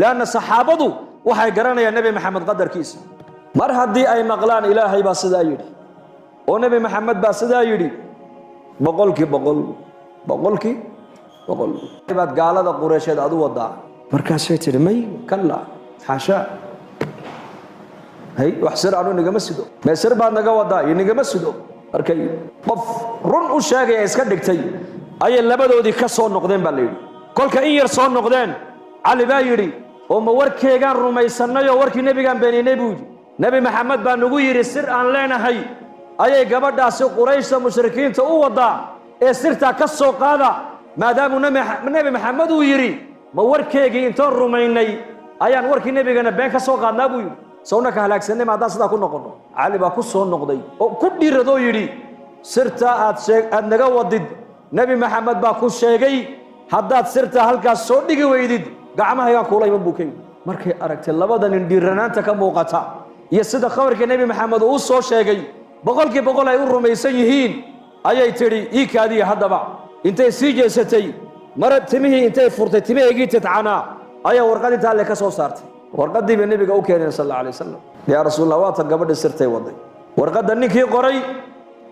لأن الصحابة waxay garanayaan nabi maxamed qadarkiisa mar hadii ay maqlaan ilaahay baa sidaa yiri oo nabi maxamed baa sidaa yiri boqolki baad gaalada qureysheed adu wadaa markaas ay tiri may kala xasha hay wax sir aanu nagama sido ma sir baad naga wadaa inagama sido markay qof run u sheegay iska dhigtay ay labadoodii ka soo noqdeen baa leeyahay kolka in yar soo noqdeen ali baa yiri oo ma warkeegan rumaysanayo warkii nabigan beeninay buu nabi maxamed baa nagu yiri sir aan leenahay ayay gabadhaasi qurayshta mushrikiinta u wadaa ee sirta ka soo qaada maadaama nabi maxamed uu yiri ma warkeegii intaan rumaynay ayaan warkii nabigana been ka soo qaadnaa buu sawna ka halaagsanay maadaama sida ku noqono ali baa ku soo noqday oo ku dhiirado yiri sirta aad naga wadid nabi maxamed baa ku sheegay haddaad sirta halkaas soo dhigi weydid gacmahayga kuulay ma buukay markay aragtay labadan indhiiranaanta ka muuqata iyo sida khabarka nabi maxamed uu soo sheegay boqolkii boqol ay u rumaysan yihiin ayay tiri iikaadiya hadaba intay sii jeesatay marad timihii intay furtay timihii tadcana ayaa warqadii taale ka soo saartay warqadii bay nabiga u keenay sallallahu alayhi wasallam ya rasuulullah waa ta gabadha sirtay waday warqada ninkii qoray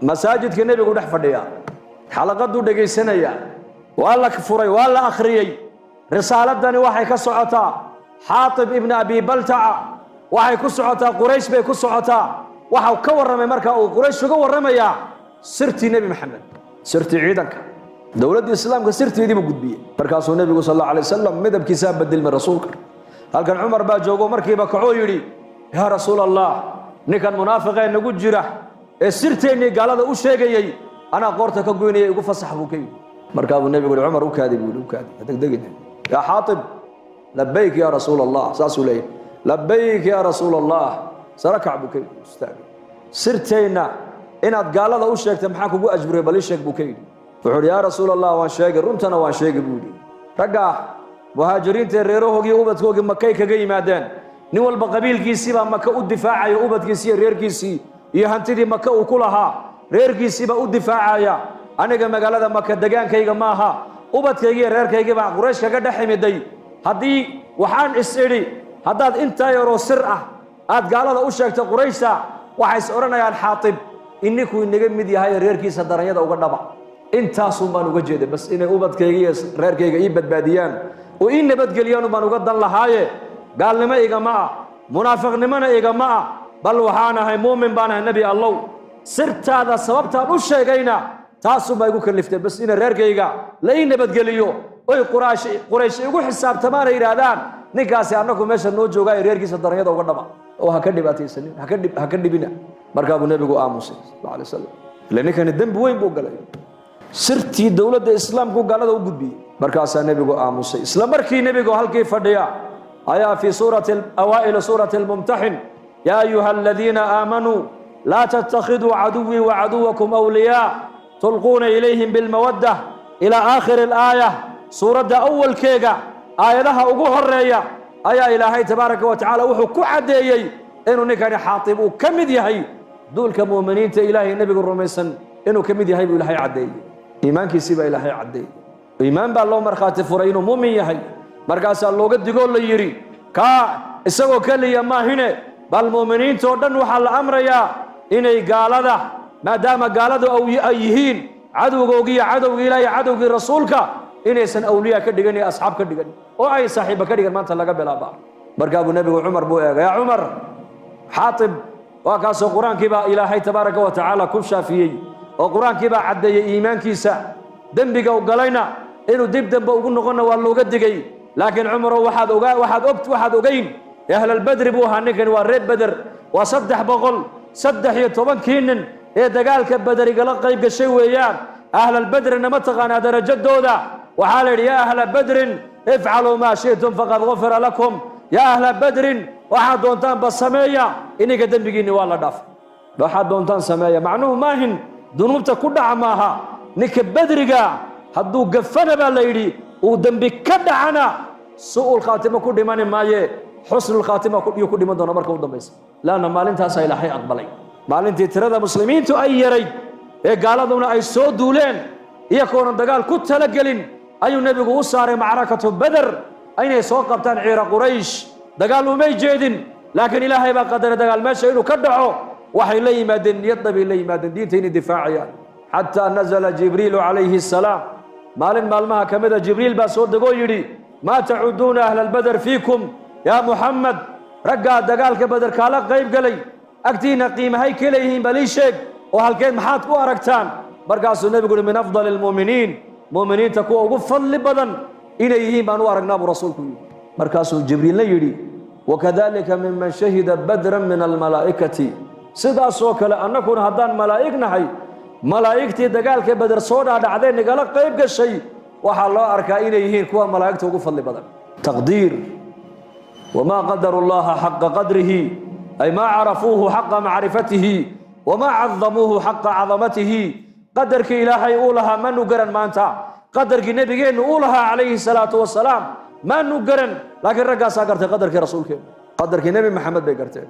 masaajidka nabigu dhex fadhiya xalaqadu dhageysanaya waa la furay waa la akhriyay risaaladani waxay ka socotaa Xaatib ibn Abi Balta'a waxay ku socotaa Quraysh bay ku socotaa waxa ka waramay marka uu Quraysh uga waramaya sirtii nabi maxamed sirtii ciidanka dawladda islaamka sirteedii buu gudbiyay markaasuu nabigu sallallahu alayhi wasallam midabkiisa beddelmay rasuulka halkan Umar baa joogo markiiba kacoo yiri ya rasuulallah ninkan munaafiqeen nagu jira ee sirteeni gaalada u sheegayay ana qoorta ka goynayay ugu fasax buu kay markaa uu nabigu Umar u kaadi degdegin يا حاطب لبيك يا رسول الله ساسو لي لبيك يا رسول الله سركع بكي استاذ سرتينا ان قالده u sheegtay maxaa kugu ajburay bal sheeg bukay wuxuu ya rasuul allah waan sheegay runtana waan sheegay buudi raga muhaajiriinta reerahoogi ubadkoogi makay kaga yimaadeen nin walba qabiilkiisii baa maka u difaacayo ubadkiisii reerkiisii iyo hantidii maka uu ku lahaa reerkiisii baa u difaacaya aniga magaalada maka dagaankayga maaha ubadkayga reerkayga baa Quraysh kaga dhaximiday hadii waxaan isiri hadaad inta yaro sir ah aad gaalada u sheegto Qurayshta waxay is oranayaan Xaatib inniku inaga mid yahay reerkiisa daranyada uga dhaba intaas baan uga jeeday bas inay ubadkayga iyo reerkayga ii badbaadiyaan oo in nabadgeliyaan baan uga dan lahaaye gaalnimo igama munaafiqnimana igama bal waxaan ahay muumin baan ahay nabi Allah sirtaada sababtaan u sheegayna taasoo bay ugu kaliftay bas in reerkayga la in nabadgeliyo oo Quraysh ugu xisaabtamaan yiraahdaan ninkaasi anagu meesha noo joogay reerkiisa daranyada uga dhaba oo ha ka dhibaataysan ha ka dhibina markaa uu nabigu aamusay sallallahu alayhi wasallam leenakan dambi weyn buu galay sirtii dawladda islaamku gaalada u gudbiyay markaas nabigu aamusay isla markii nabigu halkii fadhiya ayaa fi surati al-awail surati al-mumtahin ya ayyuhalladhina amanu la tattakhidhu aduwwi wa aduwwakum awliya تلقون إليهم بالمودة إلى آخر الآية سورة أول كيغا آياتها أقوه الرئية آية إلهي تبارك وتعالى وحكو عديي إنه نكان حاطب وكمد يهي دول كمؤمنين إلهي النبي الرميسن إنه كمد يهي بإلهي عديي إيمان كيسيب إلهي عديي إيمان بالله مرخات فرينه مؤمن يهي مركز الله قد يقول لي يري كا إساقو كلي يما هنا بالمؤمنين تودن وحال أمر يا إني قال هذا ما دام قالوا أو أيهين عدوغي عدو إلهي عدو رسولك إن يسن أولياء كدغني أصحاب كدغني أو أي صاحب كدغن ما تلقى بلا با بركاب النبي وعمر بويا يا عمر حاطب وكاس القرآن كبا إلهي تبارك وتعالى كل شافيي وقرآن كبا عدي إيمان كيسا دنبك وقالينا إنه دب دب وقلنا نغنى والله قدقي لكن عمر واحد أقين يا أهل البدر بوها نكن والريب بدر وصدح بغل صدح يتوبان كينن إيه دقالك بدر قال قيب قشي ويان أهل البدر إنما تغانا درجة دودا وحال يا أهل بدر افعلوا ما شئتم فقد غفر لكم يا أهل بدر واحد دونتان بالسماية إني قدم بيجيني والله داف واحد دونتان سماية معنوه ما هن ذنوبته كلها عماها نك بدرقا هدو قفنا بالليلي ودم بكدعنا سوء الخاتمة كل من مايه حسن الخاتمة يكون من دون مركب دميس لا أنا مالنتها سيلاحي أقبلي maalintii tirada muslimiintu ay yaray ee gaaladuna ay soo duuleen iyagoon dagaal ku tala galin ayuu nabigu u saaray macrakatu badr aynay soo qabtaan ciira quraysh dagaal umay jeedin laakiin ilaahay baa qadaray dagaal meesha inuu ka dhaco waxay la yimaadeen niyadda bay la yimaadeen diinta inay difaacayaan xataa nazala jibriilu calayhi assalaam maalin maalmaha ka mida jibriil baa soo degoo yidhi maa tacuduuna ahla albadar fiikum yaa muxamed raggaa dagaalka bader kaala qayb galay agtiina qiimahay ka leeyihiin bal ii sheeg oo halkeed maxaad ku aragtaan markaasuu nebigu yidhi min afdali almu'miniin mu'miniinta kuwa ugu fadli badan inay yihiin baan u aragnaa buu rasuulku yidhi markaasuu jibriilna yidhi wakadalika miman shahida badran min almalaa'ikati sidaasoo kale annakuna haddaan malaa'ig nahay malaa'igtii dagaalka bader soo dhaadhacdee nagala qayb gashay waxaa loo arkaa inay yihiin kuwa malaa'igta ugu fadli badan taqdiir wamaa qadaru llaha xaqa qadrihi ay maa carafuuhu xaqa macrifatihi wamaa cadamuuhu xaqa cadamatihi qadarkii ilaahay uu lahaa maanu garan maanta qadarkii nebigeennu uu lahaa calayhi salaatu wasalaam maanu garan laakiin raggaasaa gartay qadarkii rasuulkeenu qadarkii nebi maxamed bay garteen